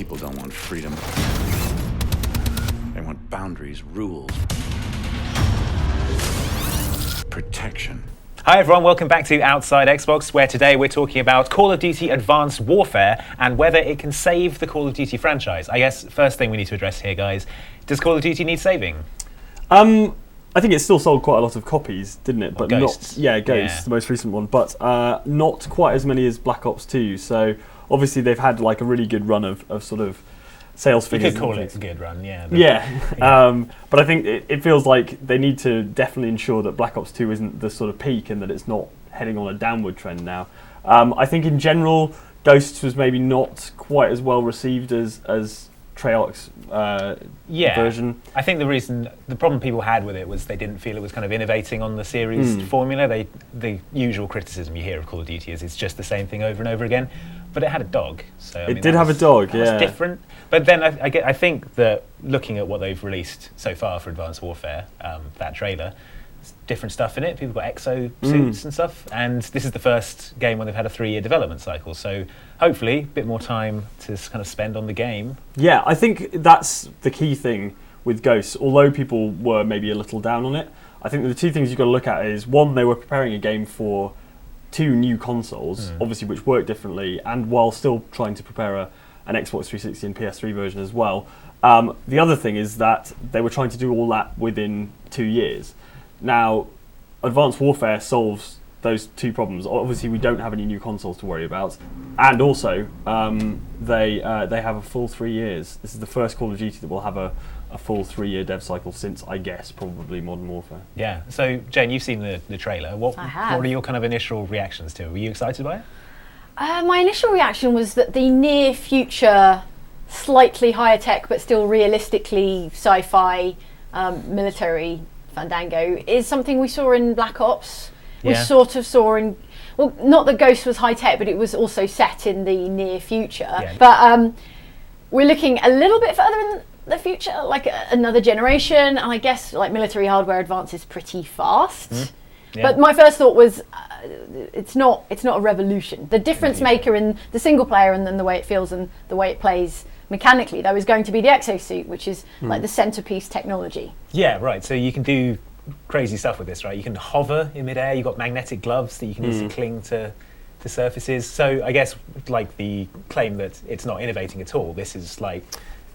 People don't want freedom. They want boundaries, rules, protection. Hi everyone, welcome back to Outside Xbox, where today we're talking about Call of Duty Advanced Warfare and whether it can save the Call of Duty franchise. I guess first thing we need to address here, guys, does Call of Duty need saving? I think it still sold quite a lot of copies, didn't it? But Ghosts. Ghosts, the most recent one, but not quite as many as Black Ops 2. So obviously they've had like a really good run of sort of sales figures. You could call it a good run, yeah. But I think it feels like they need to definitely ensure that Black Ops 2 isn't the sort of peak and that it's not heading on a downward trend now. I think in general, Ghosts was maybe not quite as well received as Treyarch's version. I think the problem people had with it was they didn't feel it was kind of innovating on the series formula. The usual criticism you hear of Call of Duty is it's just the same thing over and over again. But it had a dog, so it did have a dog. That was different. But then I think that looking at what they've released so far for Advanced Warfare, that trailer, there's different stuff in it. People got exo suits and stuff, and this is the first game when they've had a 3-year development cycle. So hopefully, a bit more time to kind of spend on the game. Yeah, I think that's the key thing with Ghosts. Although people were maybe a little down on it, I think the two things you've got to look at is one, they were preparing a game for 2 new consoles, obviously, which work differently, and while still trying to prepare an Xbox 360 and PS3 version as well. The other thing is that they were trying to do all that within 2 years. Now, Advanced Warfare solves those 2 problems. Obviously, we don't have any new consoles to worry about, and also they have a full 3 years. This is the first Call of Duty that will have a full 3-year dev cycle since, I guess, probably Modern Warfare. Yeah. So, Jane, you've seen the trailer. What are your kind of initial reactions to it? Were you excited by it? My initial reaction was that the near future, slightly higher tech but still realistically sci-fi military fandango is something we saw in Black Ops. We sort of saw in, well, not that Ghost was high tech, but it was also set in the near future. Yeah. But we're looking a little bit further in the future, like another generation, and I guess like military hardware advances pretty fast. But my first thought was it's not a revolution. The difference maker in the single player and then the way it feels and the way it plays mechanically, though, is going to be the exosuit, which is like the centerpiece technology. Yeah, right. So you can do crazy stuff with this, right? You can hover in midair. You've got magnetic gloves that you can use to cling to surfaces. So I guess like the claim that it's not innovating at all, this is like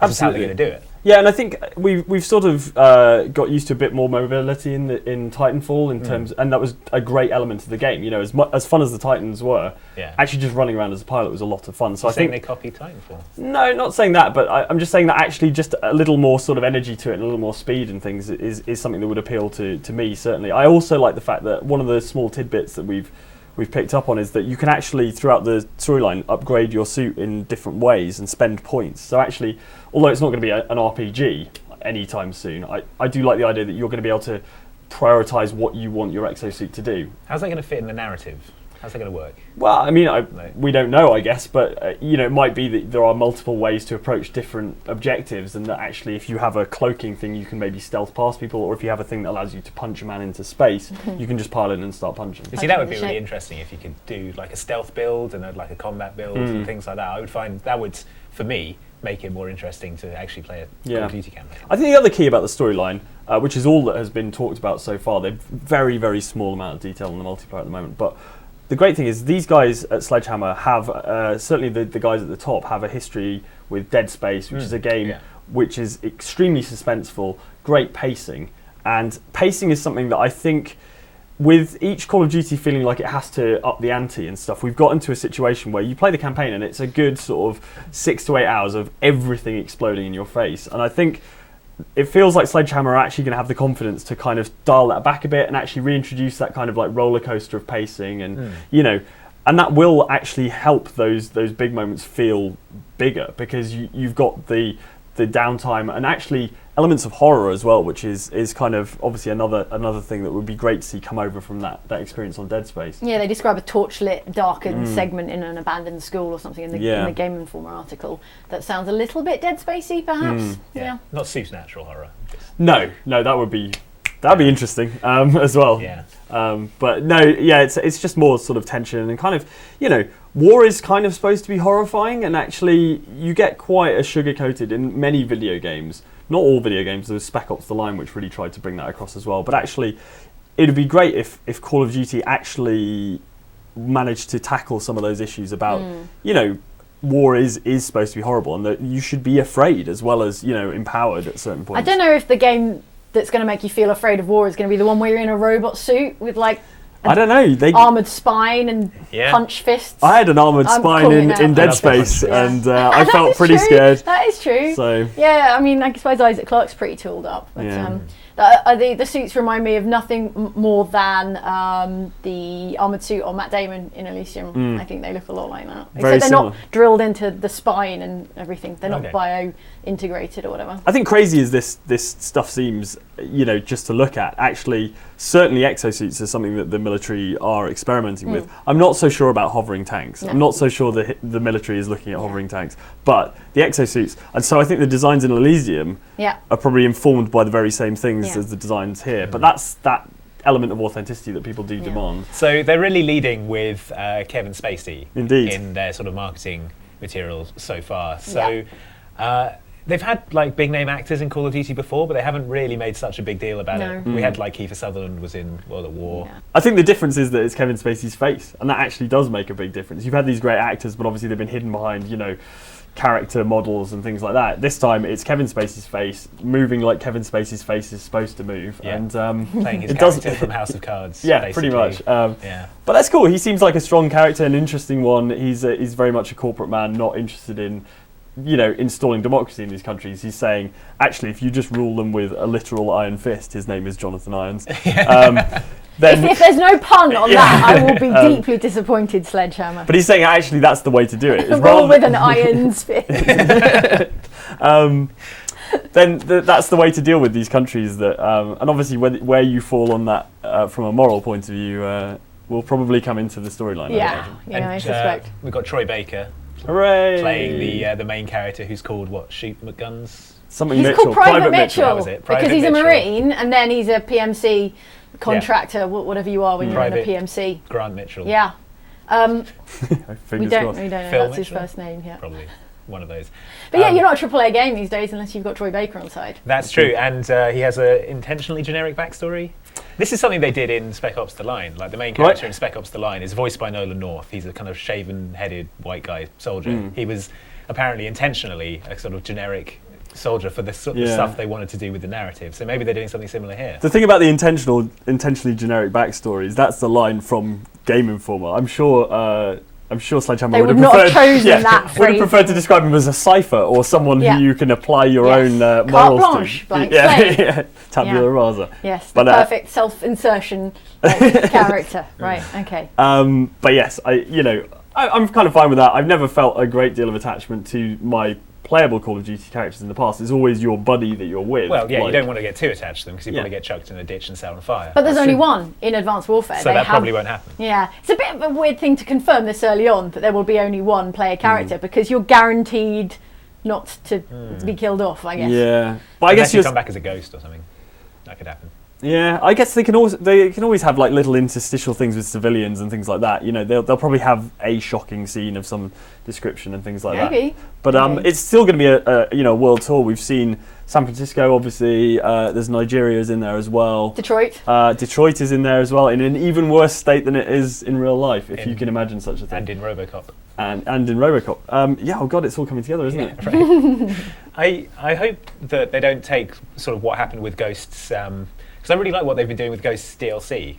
this is how they're going to do it. Yeah, and I think we've sort of got used to a bit more mobility in Titanfall in terms, and that was a great element of the game. You know, as fun as the Titans were, actually just running around as a pilot was a lot of fun. So I think they copied Titanfall. No, not saying that, but I'm just saying that actually just a little more sort of energy to it and a little more speed and things is something that would appeal to me certainly. I also like the fact that one of the small tidbits that we've picked up on is that you can actually, throughout the storyline, upgrade your suit in different ways and spend points. So actually, although it's not going to be an RPG anytime soon, I do like the idea that you're going to be able to prioritise what you want your exosuit to do. How's that going to fit in the narrative? How's that going to work? Well, I mean, we don't know, I guess, but it might be that there are multiple ways to approach different objectives, and that actually, if you have a cloaking thing, you can maybe stealth past people, or if you have a thing that allows you to punch a man into space, you can just pile in and start punching. You see, that would be really interesting if you could do like a stealth build and like a combat build and things like that. I would find that would, for me, make it more interesting to actually play a Call of Duty campaign. I think the other key about the storyline, which is all that has been talked about so far, they've very, very small amount of detail in the multiplayer at the moment, but the great thing is these guys at Sledgehammer have, certainly the guys at the top, have a history with Dead Space, which is a game which is extremely suspenseful, great pacing. And pacing is something that I think, with each Call of Duty feeling like it has to up the ante and stuff, we've got into a situation where you play the campaign and it's a good sort of 6 to 8 hours of everything exploding in your face. And I think it feels like Sledgehammer are actually going to have the confidence to kind of dial that back a bit and actually reintroduce that kind of like roller coaster of pacing, and and that will actually help those big moments feel bigger, because you've got the downtime and actually elements of horror as well, which is kind of obviously another thing that would be great to see come over from that experience on Dead Space. Yeah, they describe a torchlit, darkened segment in an abandoned school or something in the Game Informer article. That sounds a little bit Dead Spacey, perhaps. Not supernatural horror. No, that would be That'd be interesting as well. Yeah. But no, yeah, it's just more sort of tension and kind of, war is kind of supposed to be horrifying, and actually you get quite a sugar-coated in many video games. Not all video games. There was Spec Ops: The Line, which really tried to bring that across as well. But actually, it would be great if Call of Duty actually managed to tackle some of those issues about, war is supposed to be horrible, and that you should be afraid as well as, empowered at certain points. I don't know if the game that's going to make you feel afraid of war is going to be the one where you're in a robot suit with like I don't know. Armoured spine and punch fists. I had an armoured spine in Dead Space, and I felt pretty scared. That is true. So yeah, I mean, I suppose Isaac Clarke's pretty tooled up. But, the suits remind me of nothing more than the armoured suit on Matt Damon in Elysium. I think they look a lot like that. Except they're not drilled into the spine and everything. They're not bio-integrated or whatever. I think crazy as this stuff seems, just to look at, actually, certainly exosuits is something that the military are experimenting with. I'm not so sure about hovering tanks. No. I'm not so sure the military is looking at hovering tanks. But the exosuits, and so I think the designs in Elysium are probably informed by the very same things as the designs here. But that's that element of authenticity that people do demand. So they're really leading with Kevin Spacey in their sort of marketing materials so far. So they've had like big name actors in Call of Duty before, but they haven't really made such a big deal about it. We had like Kiefer Sutherland was in World at War. Yeah. I think the difference is that it's Kevin Spacey's face, and that actually does make a big difference. You've had these great actors, but obviously they've been hidden behind, character models and things like that. This time it's Kevin Spacey's face moving like Kevin Spacey's face is supposed to move, and playing his character from House of Cards. Yeah, basically. Pretty much. But that's cool. He seems like a strong character, an interesting one. He's very much a corporate man, not interested in installing democracy in these countries. He's saying, actually, if you just rule them with a literal iron fist, his name is Jonathan Irons. Then if there's no pun on that, I will be deeply disappointed, Sledgehammer. But he's saying, actually, that's the way to do it. Rule with an iron fist. Then that's the way to deal with these countries. That and obviously where you fall on that from a moral point of view will probably come into the storyline. I suspect. We've got Troy Baker. Hooray! Playing the main character who's called Shoot McGuns? Something he's Mitchell. Called Private Mitchell. That was it. Because he's a Marine and then he's a PMC contractor, whatever you are when you're in a PMC. Grant Mitchell. Yeah. We don't know Phil that's his Mitchell? first name. Yeah. Probably one of those. But you're not a AAA game these days unless you've got Troy Baker on side. That's true, and he has an intentionally generic backstory. This is something they did in Spec Ops: The Line. Like the main character in Spec Ops: The Line is voiced by Nolan North. He's a kind of shaven-headed white guy soldier. He was apparently intentionally a sort of generic soldier for the stuff they wanted to do with the narrative. So maybe they're doing something similar here. The thing about the intentionally generic backstories, that's the line from Game Informer. I'm sure Sledgehammer would not have chosen that phrase. Would have preferred to describe him as a cipher or someone who you can apply your own morals blanche, to. Blank slate. Tabula rasa. Yes, the perfect self-insertion character. Right. Okay. But yes, I'm kind of fine with that. I've never felt a great deal of attachment to my playable Call of Duty characters in the past. It's always your buddy that you're with. Well, you don't want to get too attached to them because you probably get chucked in a ditch and set on fire. But there's only one in Advanced Warfare. So that probably won't happen. Yeah. It's a bit of a weird thing to confirm this early on, that there will be only one player character because you're guaranteed not to be killed off, I guess. Yeah. But Unless you come back as a ghost or something. That could happen. Yeah, I guess they can always have like little interstitial things with civilians and things like that. They'll probably have a shocking scene of some description and things like that. But it's still going to be a world tour. We've seen San Francisco, obviously. There's Nigeria's in there as well. Detroit. Detroit is in there as well, in an even worse state than it is in real life, if you can imagine such a thing. And in RoboCop. And in RoboCop. Oh God, it's all coming together, isn't it? Right. I hope that they don't take sort of what happened with Ghosts. Because I really like what they've been doing with Ghosts DLC.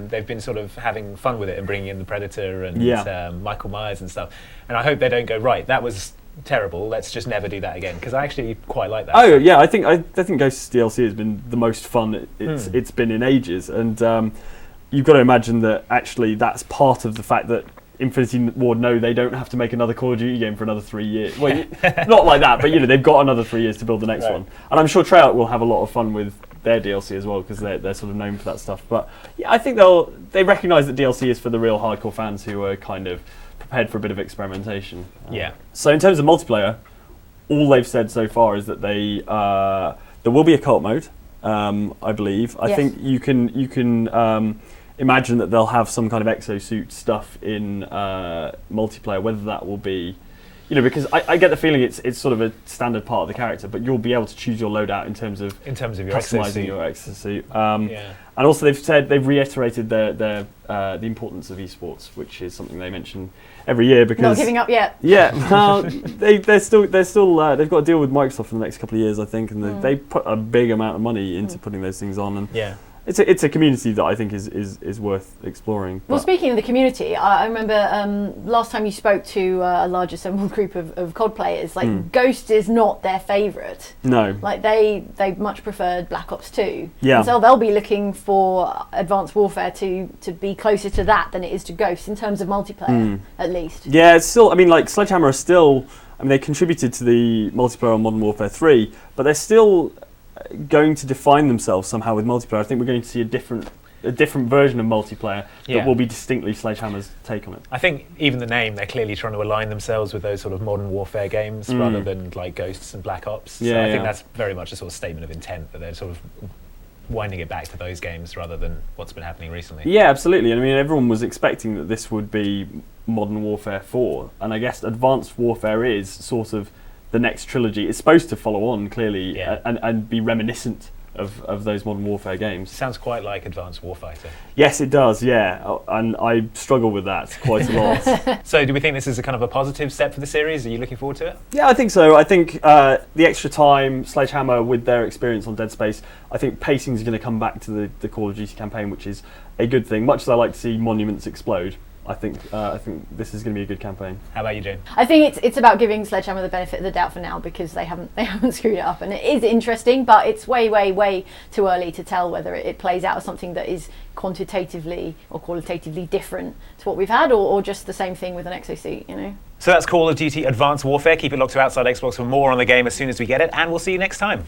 They've been sort of having fun with it and bringing in the Predator and Michael Myers and stuff. And I hope they don't go, right, that was terrible, let's just never do that again. Because I actually quite like that. Oh, yeah, I think Ghosts DLC has been the most fun it's been in ages. And you've got to imagine that actually that's part of the fact that Infinity Ward know they don't have to make another Call of Duty game for another 3 years. Well, not like that, but they've got another 3 years to build the next one. And I'm sure Treyarch will have a lot of fun with their DLC as well because they're sort of known for that stuff. But yeah, I think they recognise that DLC is for the real hardcore fans who are kind of prepared for a bit of experimentation. So in terms of multiplayer, all they've said so far is that there will be a co-op mode. I believe. I Yes. think you can imagine that they'll have some kind of exosuit stuff in multiplayer, whether that will be, because I get the feeling it's sort of a standard part of the character, but you'll be able to choose your loadout in terms of your customizing exosuit. your exosuit. Yeah. And also they've reiterated the importance of esports, which is something they mention every year because Not giving up yet. Yeah, well, they're still they've got a deal with Microsoft for the next couple of years, I think, and they put a big amount of money into putting those things on, and Yeah. it's a community that I think is worth exploring. Well, But- speaking of the community, I remember last time you spoke to a large assembled group of COD players, like Ghost is not their favourite. no, Like they much preferred Black Ops 2. Yeah. And so they'll be looking for Advanced Warfare to be closer to that than it is to Ghost in terms of multiplayer, at least. yeah, it's still. I mean, like Sledgehammer are still. I mean, they contributed to the multiplayer on Modern Warfare 3, but they're still going to define themselves somehow with multiplayer. I think we're going to see a different version of multiplayer Yeah. that will be distinctly Sledgehammer's take on it. I think even the name, they're clearly trying to align themselves with those sort of modern warfare games rather than like Ghosts and Black Ops. So Yeah, I think yeah. that's very much a sort of statement of intent that they're sort of winding it back to those games rather than what's been happening recently. Yeah, absolutely. And I mean, everyone was expecting that this would be Modern Warfare 4, and I guess Advanced Warfare is sort of the next trilogy. It's supposed to follow on, clearly, Yeah. and be reminiscent of those Modern Warfare games. Sounds quite like Advanced Warfighter. Yes, it does, yeah. And I struggle with that quite a lot. So do we think this is a kind of a positive step for the series? Are you looking forward to it? Yeah, I think so. I think the extra time, Sledgehammer, with their experience on Dead Space, I think pacing is going to come back to the Call of Duty campaign, which is a good thing. Much as I like to see monuments explode, I think this is going to be a good campaign. How about you, Jane? I think it's about giving Sledgehammer the benefit of the doubt for now because they haven't screwed it up, and it is interesting, but it's way too early to tell whether it plays out as something that is quantitatively or qualitatively different to what we've had, or just the same thing with an exosuit, So that's Call of Duty Advanced Warfare. Keep it locked to Outside Xbox for more on the game as soon as we get it, and we'll see you next time.